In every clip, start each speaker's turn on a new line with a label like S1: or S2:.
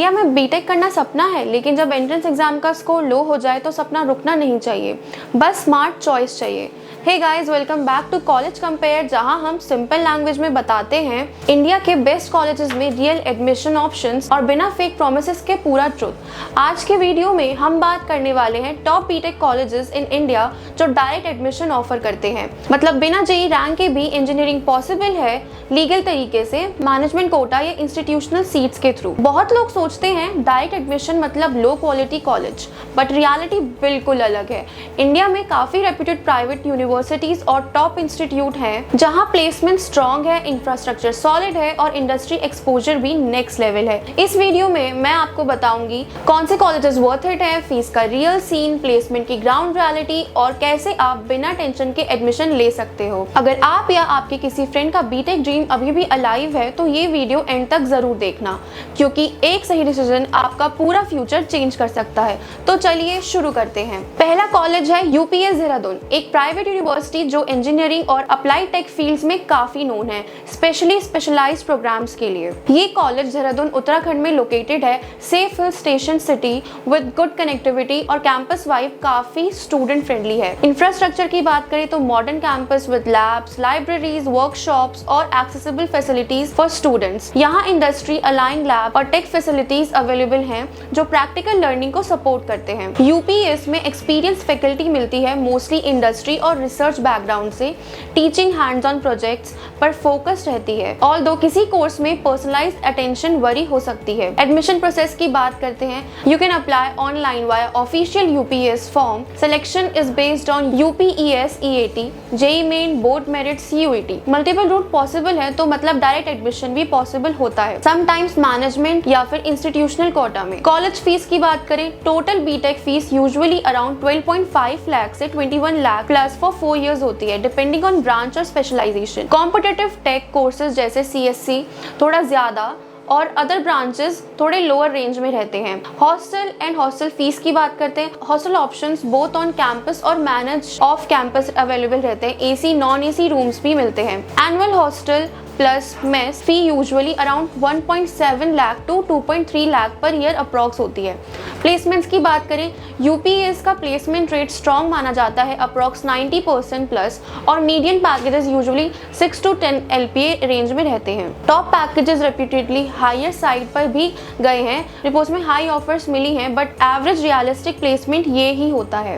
S1: India में BTech करना सपना है, लेकिन जब एंट्रेंस एग्जाम का स्कोर लो हो जाए तो सपना रुकना नहीं चाहिए, बस स्मार्ट चॉइस चाहिए। Hey guys, welcome back to college compare, जहां हम सिंपल लैंग्वेज में बताते हैं इंडिया के बेस्ट कॉलेजेस में रियल एडमिशन ऑप्शंस और बिना फेक प्रोमिसेस के पूरा ट्रुथ। आज के वीडियो में हम बात करने वाले हैं top BTech colleges in India जो डायरेक्ट एडमिशन ऑफर करते हैं, मतलब बिना जेईई रैंक के भी इंजीनियरिंग पॉसिबल है लीगल तरीके से, मैनेजमेंट कोटा या इंस्टीट्यूशनल सीट्स के थ्रू। बहुत लोग सोचते हैं डायरेक्ट एडमिशन मतलब low quality college, but reality बिल्कुल अलग है। इंडिया में काफी रेप्यूटेड प्राइवेट यूनिवर्सिटीज और टॉप इंस्टीट्यूट हैं जहां प्लेसमेंट स्ट्रॉन्ग है, इंफ्रास्ट्रक्चर सॉलिड है और इंडस्ट्री एक्सपोजर भी नेक्स्ट लेवल है। इस वीडियो में मैं आपको बताऊंगी कौन से कॉलेजेस वर्थ इट है, फीस का रियल सीन, प्लेसमेंट की ग्राउंड रियलिटी और कैसे आप बिना टेंशन के एडमिशन ले सकते हो। अगर आप या आपके किसी फ्रेंड का बीटेक ड्रीम अभी भी अलाइव है तो ये वीडियो एंड तक जरूर देखना, क्योंकि एक सही डिसीजन आपका पूरा फ्यूचर चेंज कर सकता है। तो चलिए शुरू करते हैं। पहला कॉलेज है यूपीएस देहरादून, एक प्राइवेट यूनिवर्सिटी जो इंजीनियरिंग और अप्लाइड टेक फील्ड्स में काफी नोन है, स्पेशली स्पेशलाइज्ड प्रोग्राम्स के लिए। ये कॉलेज देहरादून उत्तराखंड में लोकेटेड है, safe hill station city with good connectivity और कैंपस वाइब काफी स्टूडेंट फ्रेंडली है। इंफ्रास्ट्रक्चर की बात करें तो modern campus with labs, libraries, workshops और एक्सेसिबल फैसिलिटीज फॉर स्टूडेंट्स। यहाँ इंडस्ट्री अलाइंड लैब और टेक फैसिलिटीज अवेलेबल हैं जो प्रैक्टिकल लर्निंग को सपोर्ट करते हैं। यूपीएस में एक्सपीरियंस फैकल्टी मिलती है, मोस्टली इंडस्ट्री और रिसर्च बैकग्राउंड से। टीचिंग हैंड्स ऑन प्रोजेक्ट्स पर फोकस रहती है, ऑल्दो किसी कोर्स में पर्सनलाइज्ड अटेंशन वरी हो सकती है। एडमिशन प्रोसेस की बात करते हैं, you can apply online via official UPES form. Selection is based on UPES EAT, JEE Main, board merit, CUET. Multiple route possible है, तो मतलब डायरेक्ट एडमिशन भी पॉसिबल होता है, समटाइम्स मैनेजमेंट या फिर इंस्टीट्यूशनल कोटा में। कॉलेज फीस की बात करें, total BTech fees usually around 12.5 lakh से 21 लाख प्लस फॉर 4 इयर्स होती है, डिपेंडिंग ऑन ब्रांच और स्पेशलाइजेशन। कॉम्पिटिटिव टेक कोर्सेज जैसे सीएससी थोड़ा ज्यादा और अदर ब्रांचेस थोड़े लोअर रेंज में रहते हैं। हॉस्टल एंड हॉस्टल फीस की बात करते हैं, hostel options both on campus और मैनेज ऑफ कैंपस अवेलेबल रहते हैं, एसी नॉन एसी रूम्स भी मिलते हैं। Annual hostel plus mess fee usually around 1.7 lakh to 2.3 lakh per year approx होती है। प्लेसमेंट्स की बात करें, यूपीएस का प्लेसमेंट रेट स्ट्रॉन्ग माना जाता है, अप्रॉक्स 90% प्लस, और median packages usually 6 to 10 LPA range में रहते हैं। टॉप पैकेजेस रेप्यूटेडली हायर साइड पर भी गए हैं, रिपोर्ट्स में हाई ऑफर्स मिली हैं, बट एवरेज रियलिस्टिक प्लेसमेंट ये ही होता है।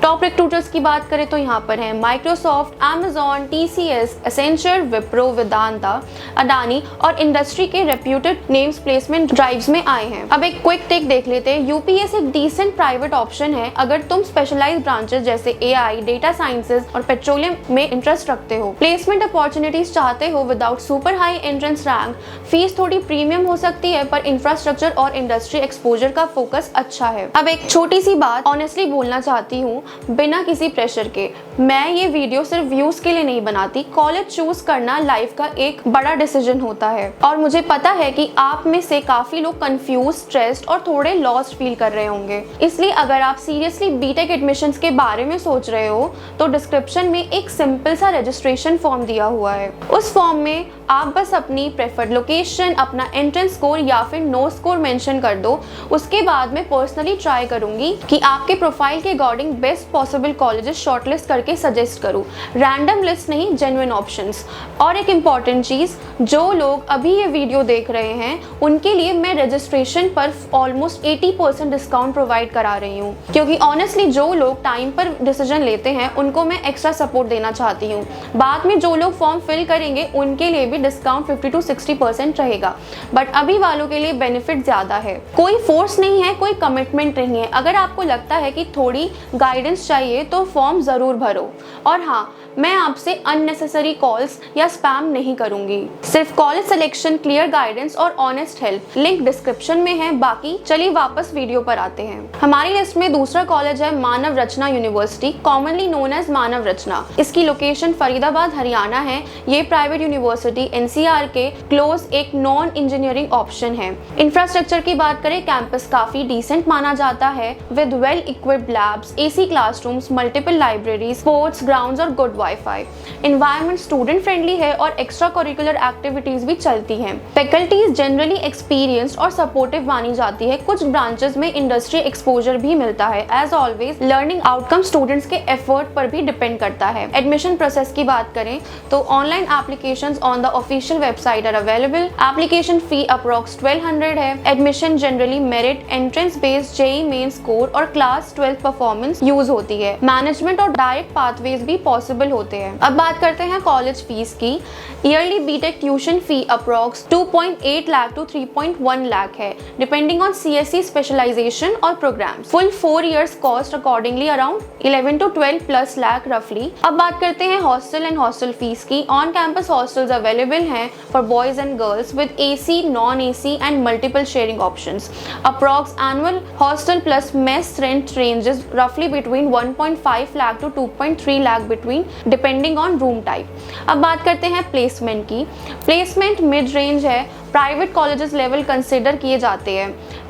S1: टॉप रिक्रूटर्स की बात करें तो यहाँ पर है Microsoft, Amazon, TCS, Accenture, Wipro, Vedanta, Adani और इंडस्ट्री के रेप्यूटेड नेम्स प्लेसमेंट ड्राइव्स में आए हैं। अब एक क्विक टेक देख लेते हैं। यूपीएस एक डिसेंट प्राइवेट ऑप्शन है अगर तुम स्पेशलाइज्ड ब्रांचेस जैसे एआई, डेटा साइंसेज और पेट्रोलियम में इंटरेस्ट रखते हो। प्लेसमेंट अपॉर्चुनिटीज चाहते हो without super high entrance rank, fees थोड़ी प्रीमियम हो सकती है, पर इंफ्रास्ट्रक्चर और इंडस्ट्री एक्सपोजर का फोकस अच्छा है। अब एक छोटी सी बात ऑनेस्टली बोलना चाहती हूँ बिना किसी प्रेशर के, मैं ये वीडियो सिर्फ व्यूज के लिए नहीं बनाती। कॉलेज चूज करना लाइफ का एक बड़ा डिसीजन होता है और मुझे पता है कि आप में से काफी लोग कंफ्यूज, स्ट्रेस्ड और थोड़े लॉस्ट फील कर रहे होंगे। इसलिए अगर आप सीरियसली बीटेक एडमिशंस के बारे में सोच रहे हो तो डिस्क्रिप्शन में एक सिंपल सा रजिस्ट्रेशन फॉर्म दिया हुआ है। उस फॉर्म में आप बस अपनी प्रेफर्ड लोकेशन, अपना एंट्रेंस स्कोर या फिर नो स्कोर मेंशन कर दो। उसके बाद मैं पर्सनली ट्राई करूंगी कि आपके प्रोफाइल के according best possible colleges shortlist करके सजेस्ट करूं, रैंडम लिस्ट नहीं, जेन्युइन ऑप्शंस। और एक इम्पॉर्टेंट चीज़, जो लोग अभी ये वीडियो देख रहे हैं उनके लिए मैं रजिस्ट्रेशन पर ऑलमोस्ट 80% डिस्काउंट प्रोवाइड करा रही हूँ, क्योंकि ऑनेस्टली जो लोग टाइम पर डिसीजन लेते हैं उनको मैं एक्स्ट्रा सपोर्ट देना चाहती हूँ। बाद में जो लोग फॉर्म फिल करेंगे उनके लिए भी डिस्काउंट 50 to 60% रहेगा, बट अभी वालों के लिए बेनिफिट ज्यादा है। कोई फोर्स नहीं है, कोई कमिटमेंट नहीं है। अगर आपको लगता है कि थोड़ी गाइडेंस चाहिए तो फॉर्म जरूर भरो। और हाँ, मैं आपसे अननेसेसरी कॉल्स या स्पैम नहीं करूंगी, सिर्फ कॉलेज सिलेक्शन, क्लियर गाइडेंस और ऑनेस्ट हेल्प। लिंक डिस्क्रिप्शन में है। बाकी चलिए वापस वीडियो पर आते हैं। हमारी लिस्ट में दूसरा कॉलेज है Manav Rachna university, commonly known as Manav Rachna. इसकी लोकेशन फरीदाबाद, हरियाणा है। ये प्राइवेट यूनिवर्सिटी बेसिकली NCR के क्लोज एक नॉन इंजीनियरिंग ऑप्शन है। इंफ्रास्ट्रक्चर की बात करें, कैंपस काफी डिसेंट माना जाता है with well equipped labs, AC classrooms, multiple libraries, sports grounds और good wifi. Environment student friendly है और एक्स्ट्रा करिकुलर एक्टिविटीज भी चलती हैं। फैकल्टीज जनरली एक्सपीरियंस्ड और सपोर्टिव मानी जाती है। कुछ ब्रांचेस में इंडस्ट्री एक्सपोजर भी मिलता है। As always learning outcome students के एफर्ट पर भी डिपेंड करता है। एडमिशन प्रोसेस की बात करें तो online applications on the official website R available. Application fee approx 1200 है। Admission generally merit, entrance based, JEE main score और क्लास 12 परफॉर्मेंस यूज होती है। मैनेजमेंट और डायरेक्ट पाथवेज भी पॉसिबल होते हैं। अब बात करते हैं कॉलेज फीस की। Yearly BTech tuition fee approx 2.8 lakh to 3.1 lakh है, डिपेंडिंग ऑन CSE स्पेशलाइजेशन और programme. Full 4 years cost accordingly around 11 to 12 plus lakh रफली। अब बात करते हैं हॉस्टल एंड हॉस्टल फीस की। ऑन कैंपस हॉस्टल्स अवेलेबल हैं for boys and girls with AC, non-AC and multiple sharing options. Approx annual hostel plus mess rent ranges roughly between 1.5 lakh to 2.3 lakh between depending on room type। अब बात करते हैं placement की। Placement mid range है। Private colleges level consider किए जाते हैं।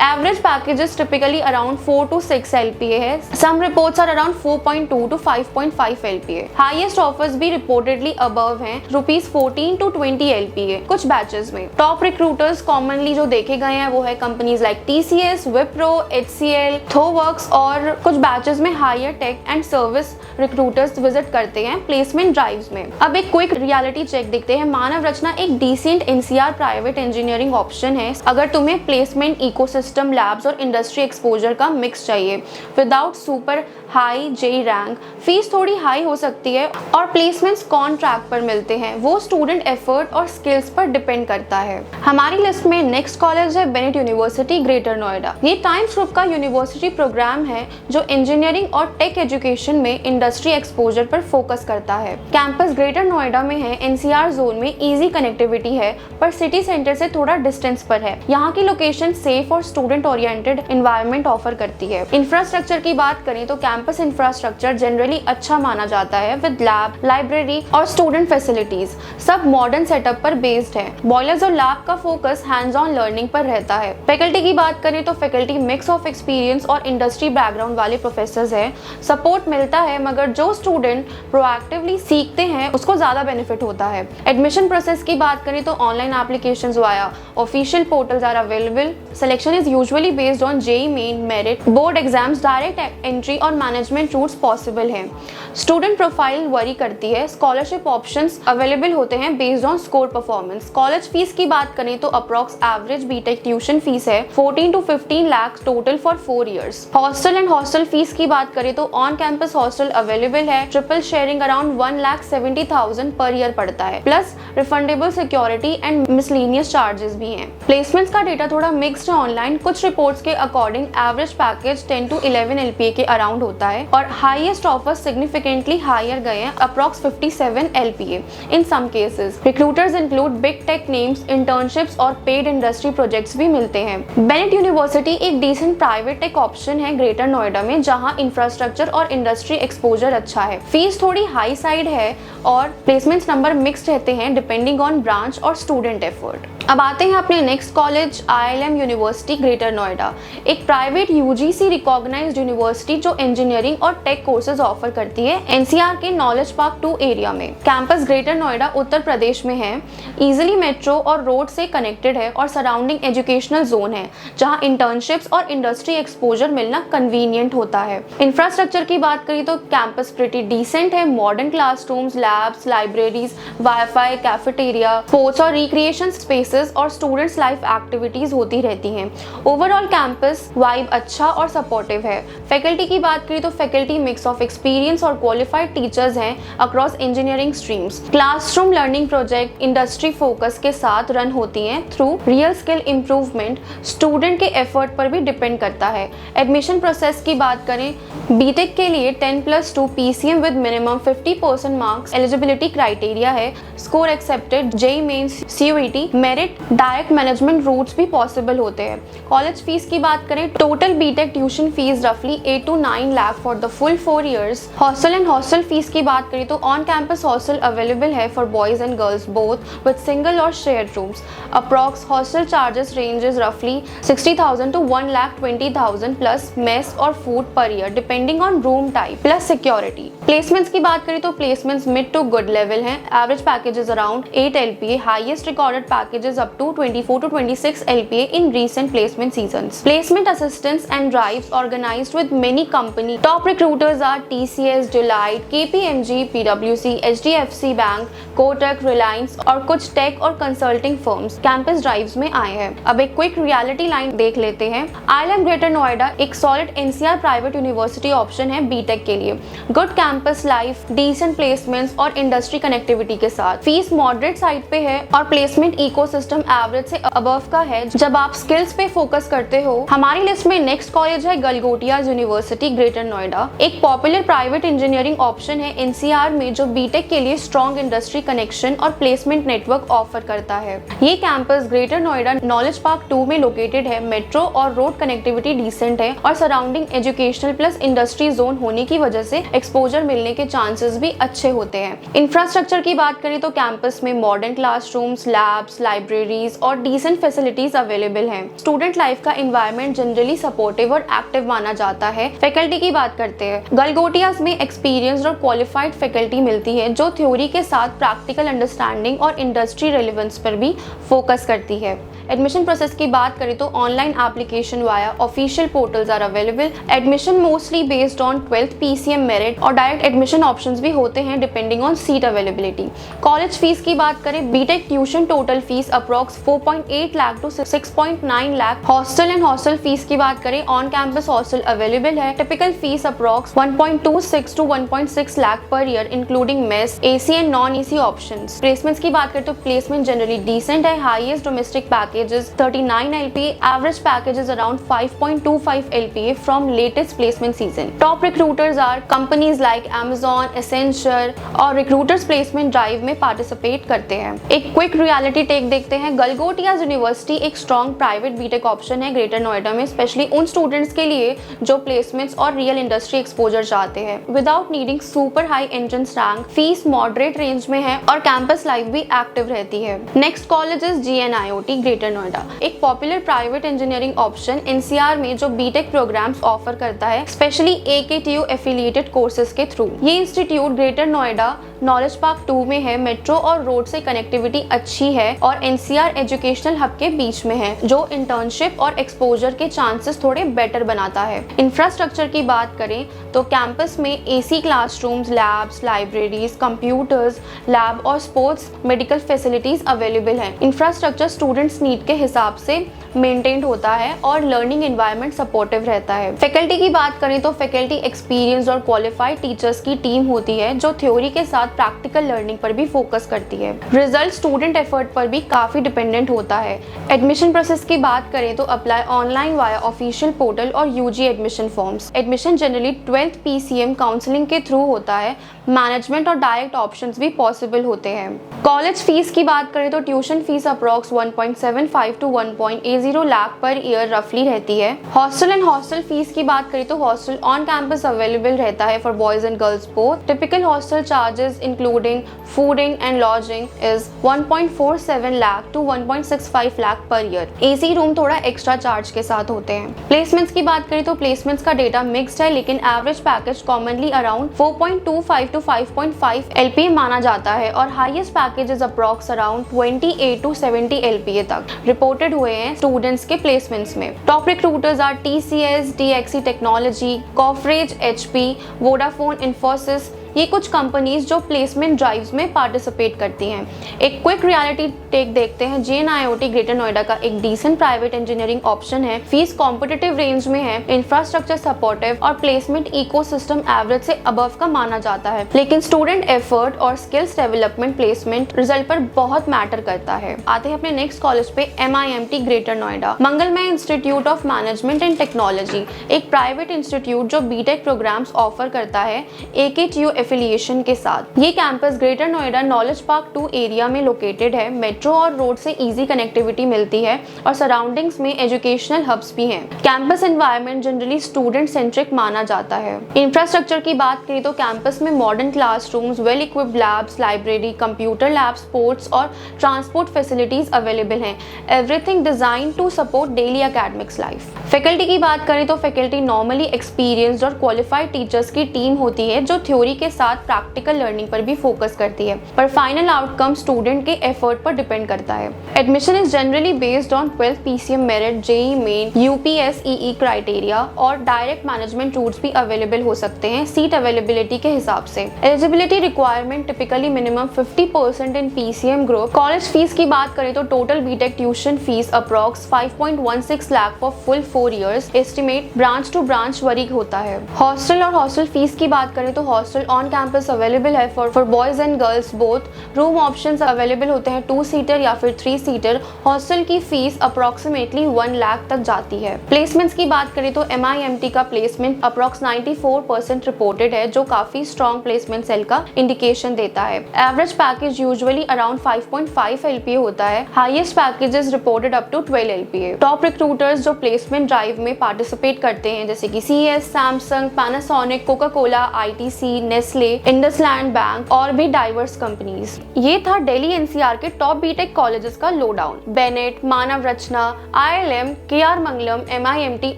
S1: Average packages typically around 4 to 6 LPA है। Some reports are around 4.2 to 5.5 LPA। Highest offers भी रिपोर्टेडली अबव हैं ₹14 to 20 LPA कुछ बैचेस में। टॉप रिक्रूटर्स कॉमनली जो देखे गए हैं वो है companies like TCS, Wipro, HCL, Thoughtworks और कुछ बैचेस में higher tech and service recruiters visit करते हैं प्लेसमेंट ड्राइव्स में। अब एक क्विक रियलिटी चेक देखते हैं। मानव रचना एक decent NCR private engineering option है अगर तुम्हें प्लेसमेंट इकोसिस्टम, लैब्स और इंडस्ट्री एक्सपोजर का मिक्स चाहिए without super high JEE rank. Fees थोड़ी हाई हो सकती है और प्लेसमेंट्स कॉन्ट्रैक्ट पर मिलते हैं, वो स्टूडेंट एफर्ट और स्किल्स पर डिपेंड करता है। हमारी लिस्ट में नेक्स्ट कॉलेज है बेनेट यूनिवर्सिटी ग्रेटर नोएडा। ये टाइम्स ग्रुप का यूनिवर्सिटी प्रोग्राम है जो इंजीनियरिंग और टेक एजुकेशन में इंडस्ट्री एक्सपोजर पर फोकस करता है। कैंपस ग्रेटर नोएडा में है। NCR जोन में ईजी कनेक्टिविटी है पर सिटी सेंटर से थोड़ा डिस्टेंस पर है। यहाँ की लोकेशन सेफ और स्टूडेंट ओरिएंटेड एनवायरनमेंट ऑफर करती है। इंफ्रास्ट्रक्चर की बात करें तो कैंपस इंफ्रास्ट्रक्चर जनरली अच्छा माना जाता है विद लैब, लाइब्रेरी और स्टूडेंट फैसिलिटीज। सब मॉडर्न सेटअप पर बेस्ड है। बॉयलर्स और लैब का फोकस हैंड्स ऑन लर्निंग पर रहता है। फैकल्टी की बात करें तो फैकल्टी मिक्स ऑफ एक्सपीरियंस और इंडस्ट्री बैकग्राउंड वाले प्रोफेसर्स हैं। सपोर्ट मिलता है मगर जो स्टूडेंट प्रोएक्टिवली सीखते हैं उसको ज्यादा बेनिफिट होता है। एडमिशन प्रोसेस की बात करें तो online applications via official portals are available. Selection is usually based on JEE Main, merit, board exams, direct entry और मैनेजमेंट रूट्स पॉसिबल हैं। स्टूडेंट प्रोफाइल वरी करती है। स्कॉलरशिप ऑप्शंस अवेलेबल होते हैं based on score performance. College fees की बात करें तो approx average BTech tuition fees है 14 to 15 lakh total for 4 years. Hostel and hostel fees की बात करें तो ऑन कैंपस हॉस्टल अवेलेबल है। Triple sharing around 1,70,000 per year पड़ता है, plus refundable security and miscellaneous charges भी हैं। प्लेसमेंट्स का डेटा थोड़ा मिक्स्ड है ऑनलाइन। कुछ रिपोर्ट्स के according average package 10 to 11 LPA के अराउंड होता है और हाईएस्ट ऑफर सिग्निफिकेंटली हायर गए हैं, approx 57 LPA in some cases. Recruiters include big tech names, internships और पेड इंडस्ट्री प्रोजेक्ट्स भी मिलते हैं। बेनेट यूनिवर्सिटी एक डिसेंट प्राइवेट टेक ऑप्शन है ग्रेटर नोएडा में जहां इंफ्रास्ट्रक्चर और इंडस्ट्री एक्सपोजर अच्छा है। फीस थोड़ी हाई साइड है और प्लेसमेंट्स नंबर मिक्स्ड रहते हैं डिपेंडिंग ऑन ब्रांच और स्टूडेंट एफर्ट। अब आते हैं अपने next college IIM university greater Noida, एक प्राइवेट UGC रिकॉग्नाइज्ड यूनिवर्सिटी जो इंजीनियरिंग और टेक कोर्सेज ऑफर करती है NCR के नॉलेज पार्क 2 एरिया में। कैंपस ग्रेटर नोएडा उत्तर प्रदेश में है। इजीली मेट्रो और रोड से कनेक्टेड है और सराउंडिंग एजुकेशनल जोन है जहां इंटर्नशिप्स और इंडस्ट्री एक्सपोजर मिलना कन्वीनियंट होता है। इंफ्रास्ट्रक्चर की बात करें तो कैंपस प्रिटी डिसेंट है। Modern classrooms, labs, libraries, wifi, cafeteria, sports और रिक्रिएशन स्पेसेस और स्टूडेंट्स लाइफ एक्टिविटीज होती रहती हैं। ओवरऑल कैंपस वाइब अच्छा और सपोर्टिव है। फैकल्टी की बात करें तो फैकल्टी मिक्स ऑफ एक्सपीरियंस और क्वालिफाइड टीचर्स हैं across engineering streams. Classroom learning project industry focus के साथ रन होती हैं through real skill improvement. Student के एफर्ट पर भी डिपेंड करता है। एडमिशन प्रोसेस की बात करें, बीटेक के लिए 10+2 PCM विद मिनिमम 50% मार्क्स एलिजिबिलिटी क्राइटेरिया है। Score accepted, JEE mains, CUET, merit merit direct management routes भी पॉसिबल होते हैं। कॉलेज फीस की बात करें, टोटल बीटेक ट्यूशन फीस रफली 8 to 9 lakh for the full 4 years। Hostel and hostel fees की बात करें तो ऑन कैंपस हॉस्टल अवेलेबल है for boys and girls both with single और share rooms. Approx hostel charges ranges रफली 60,000 to 1,20,000 प्लस मेस और food per year depending on room type plus security. Placements की बात करें तो placements mid to good level हैं। Average packages around 8 LPA, highest recorded packages up to 24 to 26 LPA in recent placement seasons। Placement assistance and drives organized with many company। Top recruiters are TCS, Deloitte, KPMG, PwC, HDFC Bank, Kotak, Reliance और कुछ take और consulting firms campus drives में आए हैं। अब एक quick reality line देख लेते हैं। IIM ग्रेटर नोएडा एक solid NCR private university option है बीटेक के लिए। Good campus life, decent placements और इंडस्ट्री कनेक्टिविटी के साथ। फीस मॉडरेट साइड पे है और प्लेसमेंट इकोसिस्टम एवरेज से अबव का है जब आप स्किल्स पे फोकस करते हो। हमारी लिस्ट में नेक्स्ट कॉलेज है गलगोटिया यूनिवर्सिटी ग्रेटर नोएडा। एक पॉपुलर प्राइवेट इंजीनियरिंग ऑप्शन है NCR में जो बीटेक के लिए स्ट्रॉन्ग इंडस्ट्री कनेक्शन और प्लेसमेंट नेटवर्क ऑफर करता है। ये campus greater Noida knowledge park 2 में लोकेटेड है। मेट्रो और रोड कनेक्टिविटी डिसेंट है और surrounding educational plus industry zone होने की वजह से एक्सपोजर मिलने के चांसेस भी अच्छे होते हैं। इंफ्रास्ट्रक्चर की बात करें तो कैंपस में मॉडर्न क्लासरूम्स, लैब्स, लाइब्रेरीज और डिसेंट फैसिलिटीज अवेलेबल हैं। स्टूडेंट लाइफ का एनवायरनमेंट जनरली सपोर्टिव और एक्टिव माना जाता है। फैकल्टी की बात करते हैं, गलगोटियास में एक्सपीरियंस्ड और क्वालिफाइड फैकल्टी मिलती है जो थ्योरी के साथ प्रैक्टिकल अंडरस्टैंडिंग और इंडस्ट्री रेलेवेंस पर भी फोकस करती है। एडमिशन प्रोसेस की बात करें तो online application via official portals are available. Admission mostly based on 12th PCM merit और डायरेक्ट एडमिशन ऑप्शंस भी होते हैं depending on seat availability. College fees की बात करें, BTech tuition total fees approx 4.8 lakh to 6.9 lakh. Hostel and hostel fees की बात करें, ऑन कैंपस हॉस्टल अवेलेबल है। Typical fees approx 1.26 to 1.6 lakh per year including mess, AC and non AC options. Placements की बात करें तो प्लेसमेंट जनरली डिसेंट है। Highest domestic package 39 LPA, average packages around 5.25 LPA from latest placement season। Top recruiters are companies like Amazon, Accenture और recruiters placement drive में participate करते हैं। एक quick reality take देखते हैं। गलगोटिया यूनिवर्सिटी एक strong private BTech option है greater Noida में, स्पेशली उन स्टूडेंट्स के लिए जो प्लेसमेंट्स और रियल इंडस्ट्री एक्सपोजर चाहते हैं without needing super high entrance rank. Fees moderate range में है और कैंपस लाइफ भी एक्टिव रहती है। Next college is GNIOT greater Noida, एक popular private engineering option NCR में जो बीटेक प्रोग्राम्स ऑफर करता है स्पेशली AKTU एफिलिएटेड कोर्सेज के थ्रू। ये institute greater Noida knowledge park 2 में है। मेट्रो और रोड से कनेक्टिविटी अच्छी है और NCR एजुकेशनल हब के बीच में है जो इंटर्नशिप और एक्सपोजर के चांसेस थोड़े बेटर बनाता है। इंफ्रास्ट्रक्चर की बात करें तो कैंपस में AC classrooms, labs, libraries, computers, lab और स्पोर्ट्स मेडिकल फैसिलिटीज अवेलेबल हैं। इंफ्रास्ट्रक्चर स्टूडेंट्स नीड के हिसाब से मेंटेन्ड होता है और लर्निंग एनवायरनमेंट सपोर्टिव रहता है। फैकल्टी की बात करें तो फैकल्टी एक्सपीरियंस और क्वालिफाइड टीचर्स की टीम होती है जो थ्योरी के साथ प्रैक्टिकल लर्निंग पर भी फोकस करती है। रिजल्ट स्टूडेंट एफर्ट पर भी काफी डिपेंडेंट होता है। एडमिशन प्रोसेस की बात करें तो apply online via official portal और UG admission forms. Admission generally 12th PCM counselling के थ्रू होता है। मैनेजमेंट और डायरेक्ट ऑप्शंस भी पॉसिबल होते हैं। कॉलेज फीस की बात करें तो tuition fees approx 1.75 to 1.80 lakh per year रफली रहती है। हॉस्टल एंड हॉस्टल फीस की बात करें तो हॉस्टल ऑन कैंपस अवेलेबल रहता है for boys and girls both. Typical hostel charges including fooding and lodging is 1.47 lakh to 1.65 lakh per year. AC room थोड़ा एक्स्ट्रा चार्ज के साथ होते हैं। प्लेसमेंट्स की बात करें तो प्लेसमेंट्स का डेटा मिक्स्ड है लेकिन average package commonly around 4.25 to 5.5 LPA माना जाता है और highest packages approx around 28 to 70 LPA तक रिपोर्टेड हुए हैं स्टूडेंट्स के प्लेसमेंट्स में। Top recruiters are TCS, DXC technology, Coforge, HP, Vodafone, Infosys. ये कुछ कंपनीज जो प्लेसमेंट ड्राइव्स में पार्टिसिपेट करती हैं। एक क्विक रियलिटी टेक देखते हैं। GNIOT ग्रेटर नोएडा का एक डिसेंट प्राइवेट इंजीनियरिंग ऑप्शन है। फीस कॉम्पिटिटिव रेंज में है, इंफ्रास्ट्रक्चर सपोर्टिव और प्लेसमेंट इकोसिस्टम एवरेज से अबव का माना जाता है, लेकिन स्टूडेंट एफर्ट और स्किल्स डेवलपमेंट प्लेसमेंट रिजल्ट पर बहुत मैटर करता है। आते हैं अपने नेक्स्ट कॉलेज पे, MIMT ग्रेटर नोएडा। मंगलमय institute of management and technology एक प्राइवेट इंस्टीट्यूट जो बीटेक प्रोग्राम्स ऑफर करता है। AKTU एफिलिएशन के साथ। ये campus greater Noida knowledge park 2 area में लोकेटेड है। मेट्रो और रोड से इजी कनेक्टिविटी मिलती है और सराउंडिंग्स में एजुकेशनल हब्स भी हैं। Campus environment generally student centric माना जाता है। इंफ्रास्ट्रक्चर की बात करें तो कैंपस में modern classrooms, well equipped labs, library, computer lab, sports और ट्रांसपोर्ट फैसिलिटीज अवेलेबल हैं। Everything design to support daily academics life. Faculty की बात करें तो फैकल्टी नॉर्मली एक्सपीरियंस्ड और क्वालिफाइड टीचर्स की टीम होती है जो थ्योरी के साथ प्रैक्टिकल लर्निंग पर भी फोकस करती है, पर फाइनल आउटकम स्टूडेंट के एफर्ट पर डिपेंड करता है। Admission is generally based on 12th PCM merit, JEE Main, UPSEE criteria और डायरेक्ट मैनेजमेंट रूट्स भी अवेलेबल हो सकते हैं सीट अवेलेबिलिटी के हिसाब से। Eligibility requirement typically minimum 50% in PCM group. College fees की बात करें तो total BTech tuition fees approx 5.16 lakh for full 4 years. Estimate branch to branch vary होता है। हॉस्टल और हॉस्टल फीस की बात करें तो हॉस्टल ऑन कैंपस अवेलेबल है for boys and girls both. Room options available होते हैं 2 सीटर या फिर 3 सीटर। हॉस्टल की फीस अप्रोक्सीमेटली 1 लाख तक जाती है। प्लेसमेंट्स की बात करें तो MIMT का प्लेसमेंट अप्रॉक्स 94% रिपोर्टेड है, जो काफी स्ट्रॉन्ग प्लेसमेंट सेल का इंडिकेशन देता है। Average package usually around 5.5 LPA होता है। Highest packages reported up to 12 LPA। Top recruiters जो प्लेसमेंट ड्राइव में पार्टिसिपेट करते हैं जैसे कि CS, Samsung, Panasonic, Coca Cola, ITC, Nestle, IndusInd Bank और भी डाइवर्स कंपनीज। ये था दिल्ली NCR के टॉप बीटेक कॉलेजेस का lowdown. Bennett, Manav Rachna, ILM, KR Mangalam, MIMT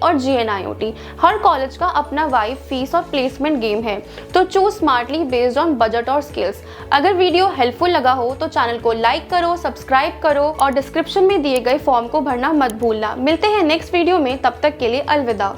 S1: और GNIOT। हर कॉलेज का अपना वाइब, फीस और प्लेसमेंट गेम है, तो choose smartly based on budget और स्किल्स। अगर वीडियो हेल्पफुल लगा हो तो चैनल को लाइक करो, सब्सक्राइब करो और डिस्क्रिप्शन में दिए गए फॉर्म को भरना मत भूलना। मिलते हैं नेक्स्ट वीडियो में, तब तक के लिए अलविदा।